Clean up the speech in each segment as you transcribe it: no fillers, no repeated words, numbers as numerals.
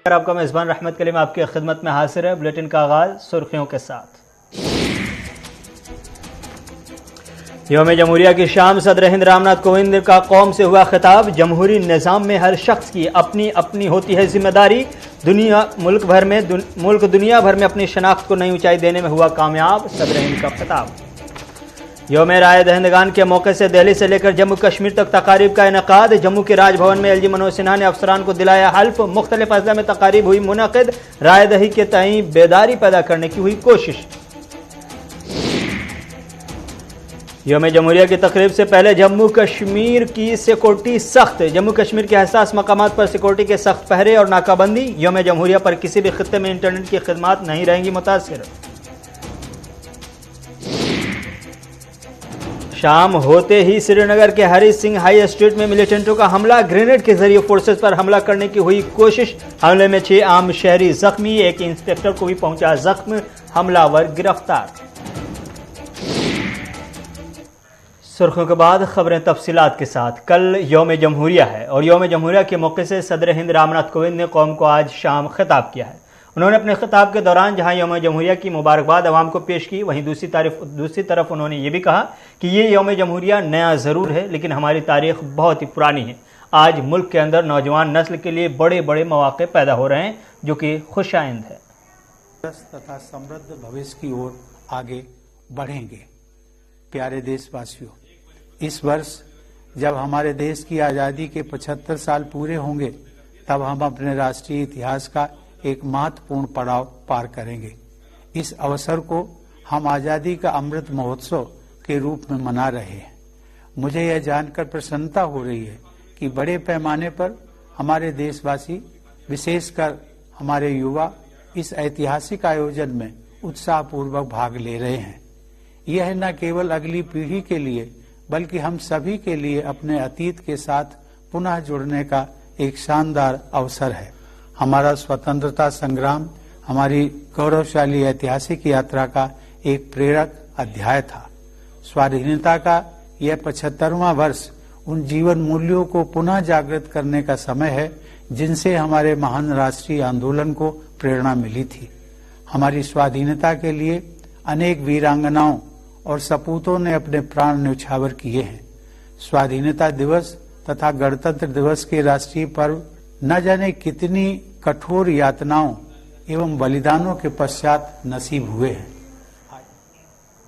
आपका मेज़बान रहमत कलीम आपकी खिदमत में हाजिर है। बुलेटिन का आगाज सुर्खियों के साथ। यौम जमहूरिया की शाम सदर हिंद रामनाथ कोविंद का कौम से हुआ खिताब। जमहूरी निज़ाम में हर शख्स की अपनी अपनी होती है जिम्मेदारी। मुल्क दुनिया भर में अपनी शनाख्त को नई ऊंचाई देने में हुआ कामयाब, सदर हिंद का खिताब। यौम राय दहिंदगान के मौके से दिल्ली से लेकर जम्मू कश्मीर तक तकारीब का इनेकाद। जम्मू के राजभवन में एलजी मनोज सिन्हा ने अफसरान को दिलाया हल्फ। मुख्तलिफ अजला में तकारीब हुई मुनक़िद। राय दही के तई बेदारी पैदा करने की हुई कोशिश। यौम जमहूरिया की तकरीब से पहले जम्मू कश्मीर की सिक्योरिटी सख्त। जम्मू कश्मीर के हसास मकामात पर सिक्योरिटी के सख्त पहरे और नाकाबंदी। यौम जमहूरिया पर किसी भी खित्ते में इंटरनेट की खिदमात नहीं रहेंगी मुतासिर। शाम होते ही श्रीनगर के हरी सिंह हाई स्ट्रीट में मिलिटेंटों का हमला। ग्रेनेड के जरिए फोर्सेस पर हमला करने की हुई कोशिश। हमले में 6 आम शहरी जख्मी, एक इंस्पेक्टर को भी पहुंचा जख्म, हमलावर गिरफ्तार। सुर्खियों के बाद खबरें तफसीलात के साथ। कल यौम जमहूरिया है और यौम जमहूरिया के मौके से सदर हिंद रामनाथ कोविंद ने कौम को आज शाम खिताब किया है। उन्होंने अपने खिताब के दौरान जहां यौम जमहूरिया की मुबारकबाद अवाम को पेश की, वहीं दूसरी तरफ उन्होंने ये भी कहा कि ये यौम जमहूरिया नया ज़रूर है, लेकिन हमारी तारीख बहुत ही पुरानी है। आज मुल्क के अंदर नौजवान नस्ल के लिए बड़े बड़े मौके पैदा हो रहे हैं, जो कि खुशाइंद है। तथा समृद्ध भविष्य की ओर आगे बढ़ेंगे। प्यारे देशवासियों, इस वर्ष जब हमारे देश की आज़ादी के 75 साल पूरे होंगे, तब हम अपने राष्ट्रीय इतिहास का एक महत्वपूर्ण पड़ाव पार करेंगे। इस अवसर को हम आज़ादी का अमृत महोत्सव के रूप में मना रहे हैं। मुझे यह जानकर प्रसन्नता हो रही है कि बड़े पैमाने पर हमारे देशवासी, विशेषकर हमारे युवा, इस ऐतिहासिक आयोजन में उत्साहपूर्वक भाग ले रहे हैं। यह न केवल अगली पीढ़ी के लिए बल्कि हम सभी के लिए अपने अतीत के साथ पुनः जुड़ने का एक शानदार अवसर है। हमारा स्वतंत्रता संग्राम हमारी गौरवशाली ऐतिहासिक यात्रा का एक प्रेरक अध्याय था। स्वाधीनता का यह 75वां वर्ष उन जीवन मूल्यों को पुनः जागृत करने का समय है जिनसे हमारे महान राष्ट्रीय आंदोलन को प्रेरणा मिली थी। हमारी स्वाधीनता के लिए अनेक वीरांगनाओं और सपूतों ने अपने प्राण न्यौछावर किए हैं। स्वाधीनता दिवस तथा गणतंत्र दिवस के राष्ट्रीय पर्व न जाने कितनी कठोर यातनाओं एवं बलिदानों के पश्चात नसीब हुए हैं।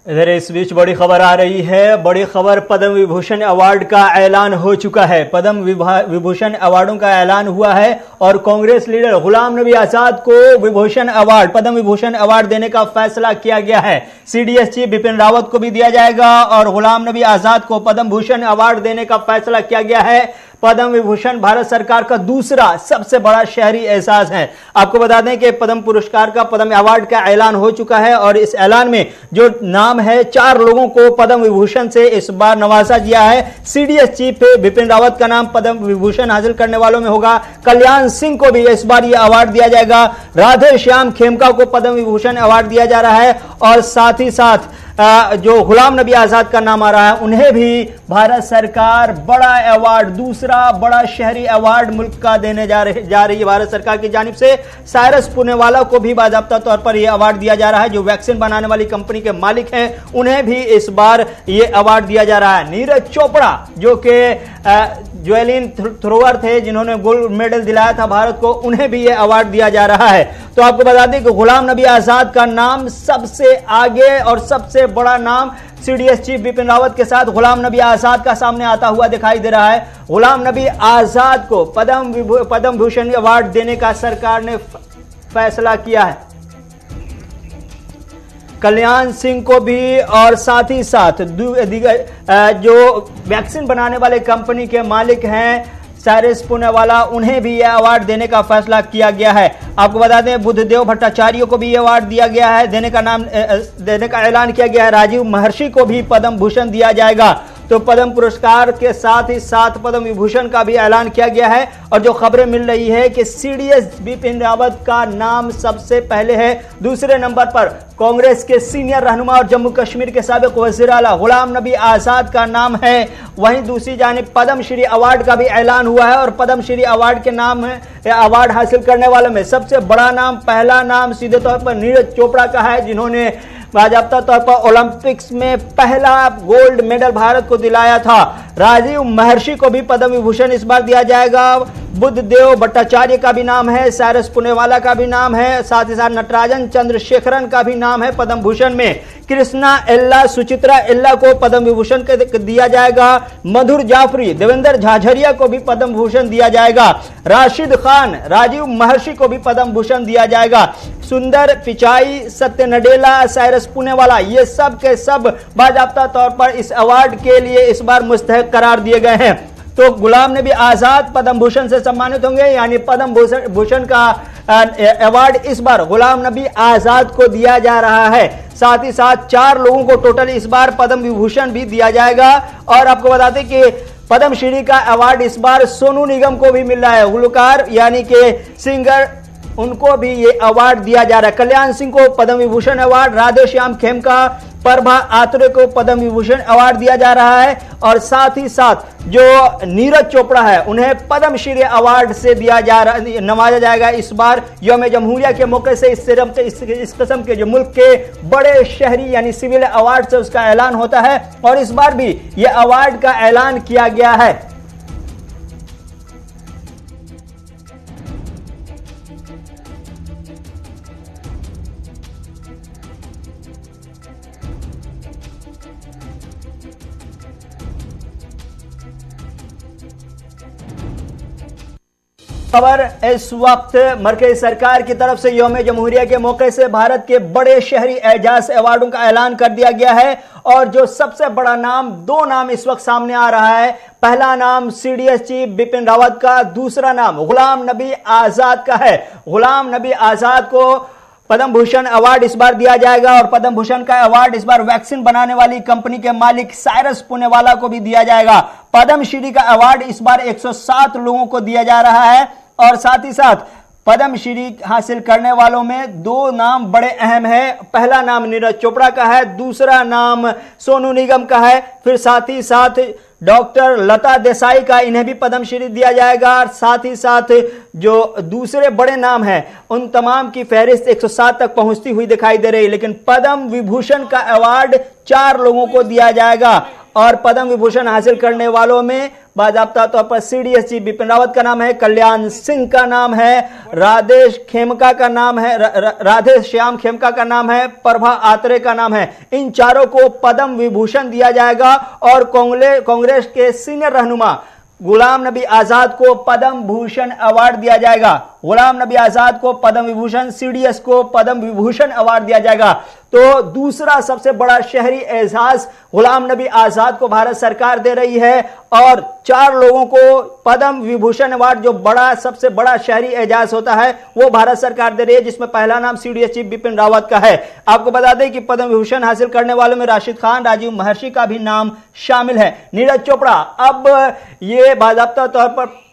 इधर इस बीच बड़ी खबर आ रही है। बड़ी खबर, पद्म विभूषण अवार्ड का ऐलान हो चुका है। पद्म विभूषण अवार्डों का ऐलान हुआ है और कांग्रेस लीडर गुलाम नबी आजाद को पद्म विभूषण अवार्ड देने का फैसला किया गया है। सीडीएस चीफ बिपिन रावत को भी दिया जाएगा और गुलाम नबी आजाद को पद्म भूषण अवार्ड देने का फैसला किया गया है। पद्म विभूषण भारत सरकार का दूसरा सबसे बड़ा शहरी एजाज है। आपको बता दें कि पद्म पुरस्कार का, पद्म अवार्ड का ऐलान हो चुका है और इस ऐलान में जो नाम है, 4 लोगों को पद्म विभूषण से इस बार नवाजा गया है। सीडीएस चीफ बिपिन रावत का नाम पद्म विभूषण हासिल करने वालों में होगा। कल्याण सिंह को भी इस बार यह अवार्ड दिया जाएगा। राधे श्याम खेमका को पद्म विभूषण अवार्ड दिया जा रहा है और साथ ही साथ जो गुलाम नबी आजाद का नाम आ रहा है, उन्हें भी भारत सरकार बड़ा अवार्ड, दूसरा बड़ा शहरी अवार्ड मुल्क का देने जा रही है भारत सरकार की जानिब से। साइरस पुनेवाला को भी बाकायदा तौर पर यह अवार्ड दिया जा रहा है, जो वैक्सीन बनाने वाली कंपनी के मालिक हैं, उन्हें भी इस बार यह अवार्ड दिया जा रहा है। नीरज चोपड़ा, जो कि ज्वेलिन थ्रोअर थे, जिन्होंने गोल्ड मेडल दिलाया था भारत को, उन्हें भी यह अवार्ड दिया जा रहा है। तो आपको बता दें कि गुलाम नबी आजाद का नाम सबसे आगे और सबसे बड़ा नाम सीडीएस चीफ बिपिन रावत के साथ गुलाम नबी आजाद का सामने आता हुआ दिखाई दे रहा है। गुलाम नबी आजाद को पद्म भूषण अवार्ड देने का सरकार ने फैसला किया है। कल्याण सिंह को भी और साथ ही साथ जो वैक्सीन बनाने वाले कंपनी के मालिक हैं साइरस पुनेवाला, उन्हें भी यह अवार्ड देने का फैसला किया गया है। आपको बता दें बुद्धदेव भट्टाचार्य को भी यह अवार्ड दिया गया है, देने का ऐलान किया गया है। राजीव महर्षि को भी पद्म भूषण दिया जाएगा। तो पद्म पुरस्कार के साथ ही साथ पद्म विभूषण का भी ऐलान किया गया है। और जो खबरें मिल रही है कि सीडीएस बिपिन रावत का नाम सबसे पहले है, दूसरे नंबर पर कांग्रेस के सीनियर रहनुमा और जम्मू कश्मीर के साबिक वज़ीर आला गुलाम नबी आजाद का नाम है। वहीं दूसरी जानिब पद्मश्री अवार्ड का भी ऐलान हुआ है और पद्मश्री अवार्ड के नाम अवार्ड हासिल करने वालों में सबसे बड़ा नाम, पहला नाम सीधे तौर पर नीरज चोपड़ा का है, जिन्होंने बाकायदा तौर पर ओलंपिक्स में पहला गोल्ड मेडल भारत को दिलाया था। राजीव महर्षि को भी पद्म विभूषण इस बार दिया जाएगा। बुद्धदेव भट्टाचार्य का भी नाम है, साइरस पुनेवाला का भी नाम है, साथ ही साथ नटराजन चंद्रशेखरन का भी नाम है पद्म भूषण में। कृष्णा एल्ला, सुचित्रा एल्ला को पद्म विभूषण दिया जाएगा। मधुर जाफरी, देवेंद्र झाझरिया को भी पद्म भूषण दिया जाएगा। राशिद खान, राजीव महर्षि को भी पद्म भूषण दिया जाएगा। सुंदर पिचाई, सत्य नडेला, साइरस पुनेवाला, ये सब के सब बाकायदा तौर पर इस अवार्ड के लिए इस बार मुस्तहक करार दिए गए हैं। तो गुलाम नबी आजाद पद्म भूषण से सम्मानित होंगे, यानी पद्म भूषण का अवार्ड इस बार गुलाम नबी आजाद को दिया जा रहा है। साथ ही साथ 4 लोगों को टोटल इस बार पद्म विभूषण भी दिया जाएगा। और आपको बता दें कि पद्मश्री का अवार्ड इस बार सोनू निगम को भी मिल रहा है, गुलकार यानी कि सिंगर, उनको भी ये अवार्ड दिया जा रहा है। कल्याण सिंह को पद्म विभूषण अवार्ड, राधे श्याम खेमका, प्रभा आत्रे को पद्म विभूषण अवार्ड दिया जा रहा है। और साथ ही साथ जो नीरज चोपड़ा है उन्हें पद्मश्री अवार्ड से नवाजा जाएगा इस बार यौम जमहूरिया के मौके से। इस किस्म के जो मुल्क के बड़े शहरी यानी सिविल अवार्ड से उसका ऐलान होता है और इस बार भी यह अवार्ड का ऐलान किया गया है। खबर इस वक्त मरकजी सरकार की तरफ से यौम जमहूरिया के मौके से भारत के बड़े शहरी एजाज अवार्डों का ऐलान कर दिया गया है। और जो सबसे बड़ा नाम, 2 नाम इस वक्त सामने आ रहा है। पहला नाम सीडीएस चीफ बिपिन रावत का, दूसरा नाम गुलाम नबी आजाद का है। गुलाम नबी आजाद को पद्म भूषण अवार्ड इस बार दिया जाएगा और पद्म भूषण का अवार्ड इस बार वैक्सीन बनाने वाली कंपनी के मालिक साइरस पुनेवाला को भी दिया जाएगा। पद्मश्री का अवार्ड इस बार 107 लोगों को दिया जा रहा है। और साथ ही साथ पद्मश्री हासिल करने वालों में 2 नाम बड़े अहम है। पहला नाम नीरज चोपड़ा का है, दूसरा नाम सोनू निगम का है। फिर साथ ही साथ डॉक्टर लता देसाई का, इन्हें भी पद्मश्री दिया जाएगा। साथ ही साथ जो दूसरे बड़े नाम हैं उन तमाम की फहरिस्त 107 तक पहुंचती हुई दिखाई दे रही, लेकिन पद्म विभूषण का अवार्ड 4 लोगों को दिया जाएगा। और पद्म विभूषण हासिल करने वालों में बाकायदा तौर पर सीडीएस चीफ बिपिन रावत का नाम है, कल्याण सिंह का नाम है, राधे श्याम खेमका का नाम है, प्रभा आत्रे का नाम है। इन 4 को पद्म विभूषण दिया जाएगा। और कांग्रेस के सीनियर रहनुमा गुलाम नबी आजाद को पद्म भूषण अवार्ड दिया जाएगा। गुलाम नबी आजाद को पद्म विभूषण, सीडीएस को पद्म विभूषण अवार्ड दिया जाएगा। तो दूसरा सबसे बड़ा शहरी एजाज गुलाम नबी आजाद को भारत सरकार दे रही है और 4 लोगों को पद्म विभूषण अवार्ड, जो बड़ा सबसे बड़ा शहरी एजाज होता है, वो भारत सरकार दे रही है, जिसमें पहला नाम सीडीएस चीफ बिपिन रावत का है। आपको बता दें कि पद्म विभूषण हासिल करने वालों में राशिद खान, राजीव महर्षि का भी नाम शामिल है। नीरज चोपड़ा, अब ये बाकायदा तौर पर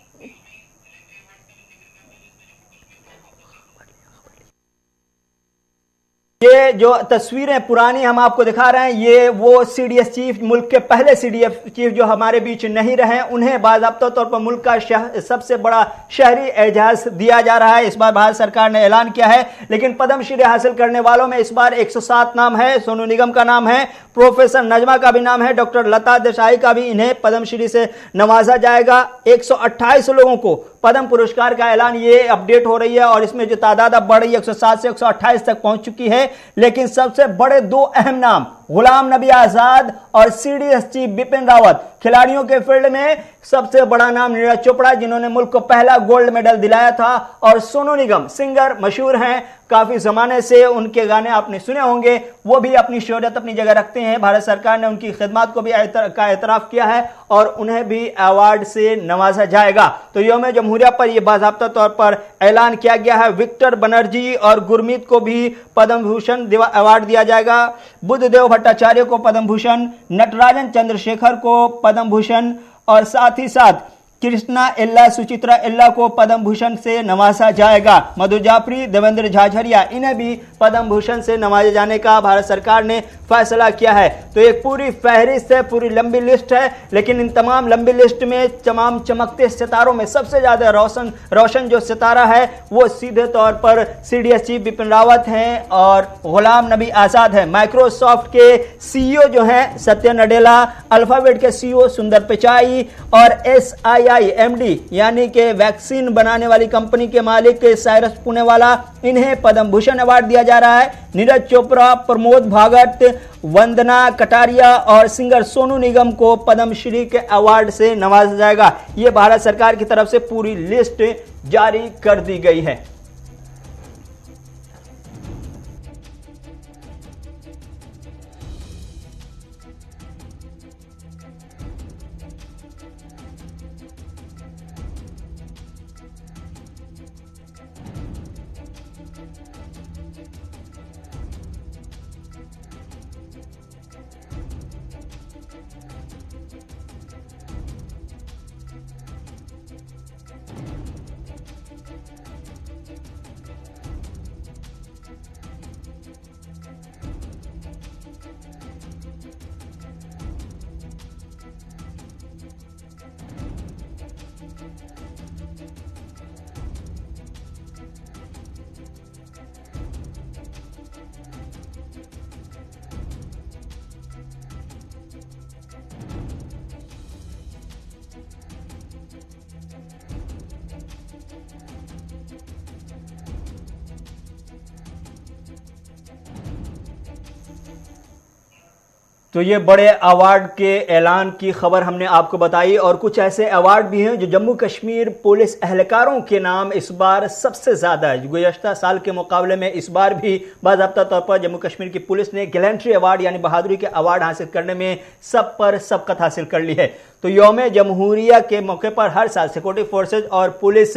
ये जो तस्वीरें पुरानी हम आपको दिखा रहे हैं, ये वो सीडीएस चीफ, मुल्क के पहले सीडीएस चीफ जो हमारे बीच नहीं रहे, उन्हें बाकायदा तौर पर मुल्क का सबसे बड़ा शहरी एजाज दिया जा रहा है। इस बार भारत सरकार ने ऐलान किया है। लेकिन पद्मश्री हासिल करने वालों में इस बार 107 नाम है। सोनू निगम का नाम है, प्रोफेसर नजमा का भी नाम है, डॉक्टर लता देसाई का भी, इन्हें पद्मश्री से नवाजा जाएगा। 128 लोगों को पद्म पुरस्कार का ऐलान, ये अपडेट हो रही है और इसमें जो तादाद अब बढ़ रही है 107 से 128 तक पहुंच चुकी है। लेकिन सबसे बड़े 2 अहम नाम गुलाम नबी आजाद और सीडीएस चीफ बिपिन रावत। खिलाड़ियों के फील्ड में सबसे बड़ा नाम नीरज चोपड़ा, जिन्होंने मुल्क को पहला गोल्ड मेडल दिलाया था। और सोनू निगम सिंगर, मशहूर हैं, काफी जमाने से उनके गाने आपने सुने होंगे, वो भी अपनी शोहरत अपनी जगह रखते हैं। भारत सरकार ने उनकी खिदमत को भी एतराफ किया है और उन्हें भी अवार्ड से नवाजा जाएगा। तो यौम जमहूरिया पर यह बाकायदा तौर पर ऐलान किया गया है। विक्टर बनर्जी और गुरमीत को भी पद्म भूषण अवार्ड दिया जाएगा। बुद्धदेव भट्टाचार्य को पद्म भूषण, नटराजन चंद्रशेखर को पद्म भूषण और साथ ही साथ कृष्णा एल्ला, सुचित्रा एल्ला को पद्म भूषण से नवाजा जाएगा। मधु जाफरी, देवेंद्र झाझरिया, इन्हें भी पद्म भूषण से नवाजे जाने का भारत सरकार ने फैसला किया है। तो एक पूरी फहरिस्त है, पूरी लंबी लिस्ट है, लेकिन इन तमाम लंबी लिस्ट में तमाम चमकते सितारों में सबसे ज्यादा रोशन जो सितारा है वो सीधे तौर पर सीडीएस चीफ बिपिन रावत हैं और गुलाम नबी आजाद है। माइक्रोसॉफ्ट के सीईओ जो हैं सत्य नडेला, अल्फाबेट के सीईओ सुंदर पिचाई और SII यानी कि वैक्सीन बनाने वाली कंपनी के मालिक साइरस पुनेवाला, इन्हें पद्म भूषण अवार्ड दिया जा रहा है। नीरज चोपड़ा, प्रमोद भागवत, वंदना कटारिया और सिंगर सोनू निगम को पद्मश्री के अवार्ड से नवाजा जाएगा। यह भारत सरकार की तरफ से पूरी लिस्ट जारी कर दी गई है। तो ये बड़े अवार्ड के ऐलान की खबर हमने आपको बताई और कुछ ऐसे अवार्ड भी हैं जो जम्मू कश्मीर पुलिस एहलकारों के नाम इस बार सबसे ज्यादा है। गुज़श्ता साल के मुकाबले में इस बार भी बाज़ाब्ता तौर पर जम्मू कश्मीर की पुलिस ने गैलेंट्री अवार्ड यानी बहादुरी के अवार्ड हासिल करने में सब पर सबकत हासिल कर ली है। तो यौम जमहूरिया के मौके पर हर साल सिक्योरिटी फोर्सेज और पुलिस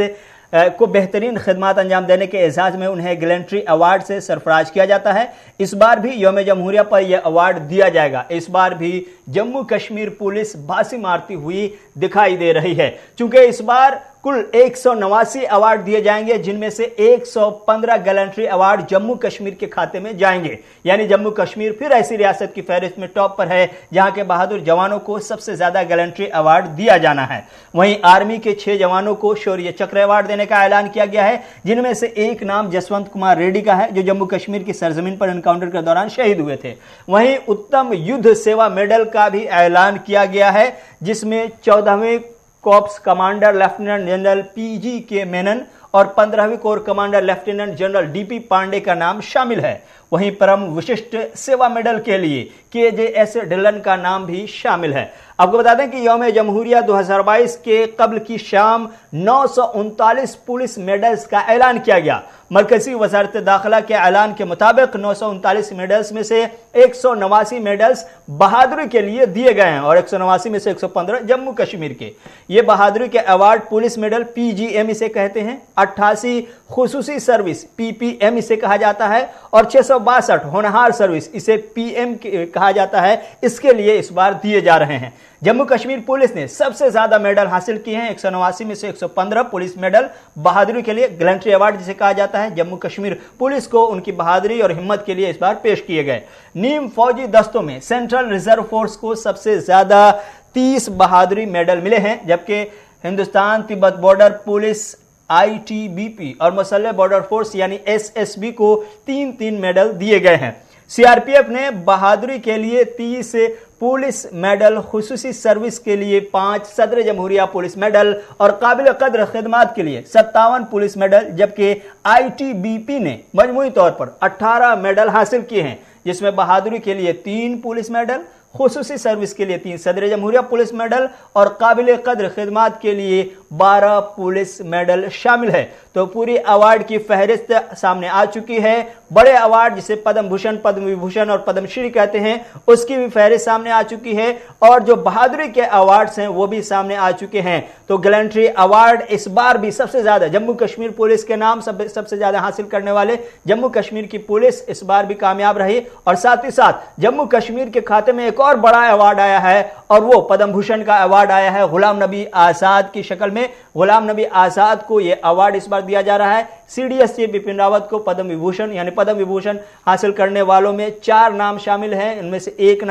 को बेहतरीन खिदमत अंजाम देने के एजाज में उन्हें गैलेंट्री अवार्ड से सरफराज किया जाता है। इस बार भी यौम जमहूरिया पर यह अवार्ड दिया जाएगा। इस बार भी जम्मू कश्मीर पुलिस बाजी मारती हुई दिखाई दे रही है। चूंकि इस बार कुल 189 अवार्ड दिए जाएंगे, जिनमें से 115 गैलेंट्री अवार्ड जम्मू कश्मीर के खाते में जाएंगे। यानी जम्मू कश्मीर फिर ऐसी रियासत की फहरिस्त में टॉप पर है जहां के बहादुर जवानों को सबसे ज्यादा गैलेंट्री अवार्ड दिया जाना है। वहीं आर्मी के 6 जवानों को शौर्य चक्र अवार्ड देने का ऐलान किया गया है, जिनमें से एक नाम जसवंत कुमार रेड्डी का है, जो जम्मू कश्मीर की सरजमीन पर एनकाउंटर के दौरान शहीद हुए थे। वहीं उत्तम युद्ध सेवा मेडल का भी ऐलान किया गया है, जिसमें 14वें corps commander lieutenant general PGK Menon और 15वीं corps commander lieutenant general DP Pandey का नाम शामिल है। वहीं परम विशिष्ट सेवा मेडल के लिए KJS ढिल्लन का नाम भी शामिल है। आपको बता दें कि यौम जमहूरिया 2022 के कब्ल की शाम 939 पुलिस मेडल्स का ऐलान किया गया। मरकजी वजारत दाखिला के ऐलान के मुताबिक 939 मेडल्स में से 189 मेडल्स बहादुरी के लिए दिए गए हैं और 189 में से 115 जम्मू कश्मीर के। ये बहादुरी के अवार्ड पुलिस मेडल PGM इसे कहते हैं, 88 खुसूसी सर्विस PPM इसे कहा जाता है और 662 होनहार सर्विस इसे PM कहा जाता है। इसके लिए इस बार दिए जा रहे हैं। जम्मू कश्मीर पुलिस ने सबसे ज्यादा मेडल हासिल किए हैं, 189 में से 115 पुलिस मेडल बहादुरी के लिए गैलेंट्री अवार्ड जिसे कहा जाता है। जम्मू कश्मीर पुलिस को उनकी बहादुरी और हिम्मत के लिए इस बार पेश किए गए। नीम फौजी दस्तों में सेंट्रल रिजर्व फोर्स को सबसे ज्यादा 30 बहादुरी मेडल मिले हैं, जबकि Hindustan Tibet border police ITBP और मुसल्ह बॉर्डर फोर्स यानी SSB को 3-3 मेडल दिए गए हैं। CRPF ने बहादुरी के लिए 30 पुलिस मेडल, खुसूसी सर्विस के लिए 5 सदर जमहूरिया पुलिस मेडल और काबिल कद्र खिदमत के लिए 57 पुलिस मेडल, जबकि ITBP ने मजमूई तौर पर 18 मेडल हासिल किए हैं, जिसमें बहादुरी के लिए 3 पुलिस मेडल, खुसूसी सर्विस के लिए 3 सदर जमहूरिया पुलिस मेडल और काबिल कद्र खिदमत के लिए 12 पुलिस मेडल शामिल है। तो पूरी अवार्ड की फहरिस्त सामने आ चुकी है। बड़े अवार्ड जिसे पद्म भूषण, पद्म विभूषण और पद्मश्री कहते हैं, उसकी भी फहरिस्त सामने आ चुकी है और जो बहादुरी के अवार्ड्स हैं वो भी सामने आ चुके हैं। तो गैलेंट्री अवार्ड इस बार भी सबसे ज्यादा जम्मू कश्मीर पुलिस के नाम सबसे ज्यादा हासिल करने वाले जम्मू कश्मीर की पुलिस इस बार भी कामयाब रही और साथ ही साथ जम्मू कश्मीर के खाते में एक और बड़ा अवार्ड आया है और वो पद्म भूषण का अवार्ड आया है गुलाम नबी आजाद की शक्ल में। गुलाम नबी आजाद को यह अवार्ड इस बार दिया जा रहा है। सीडीएस चीफ बिपिन रावत को पद्म विभूषण यानी पद्म विभूषण हासिल करने वालों में 4 नाम शामिल हैं। इनमें से एक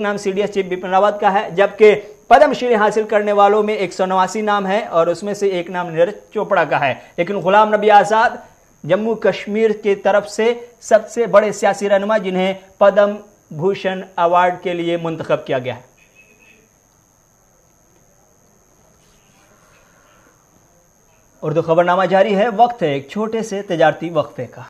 नाम सीडीएस चीफ बिपिन रावत का है, जबकि पद्मश्री हासिल करने वालों में 189 नाम है और उसमें से एक नाम नीरज चोपड़ा का है। लेकिन गुलाम नबी आजाद जम्मू कश्मीर की तरफ से सबसे बड़े सियासी रहनुमा जिन्हें पद्म भूषण अवार्ड के लिए मुंतखब किया गया है। उर्दू खबरनामा जारी है। वक्त है एक छोटे से तजारती वक्फे का।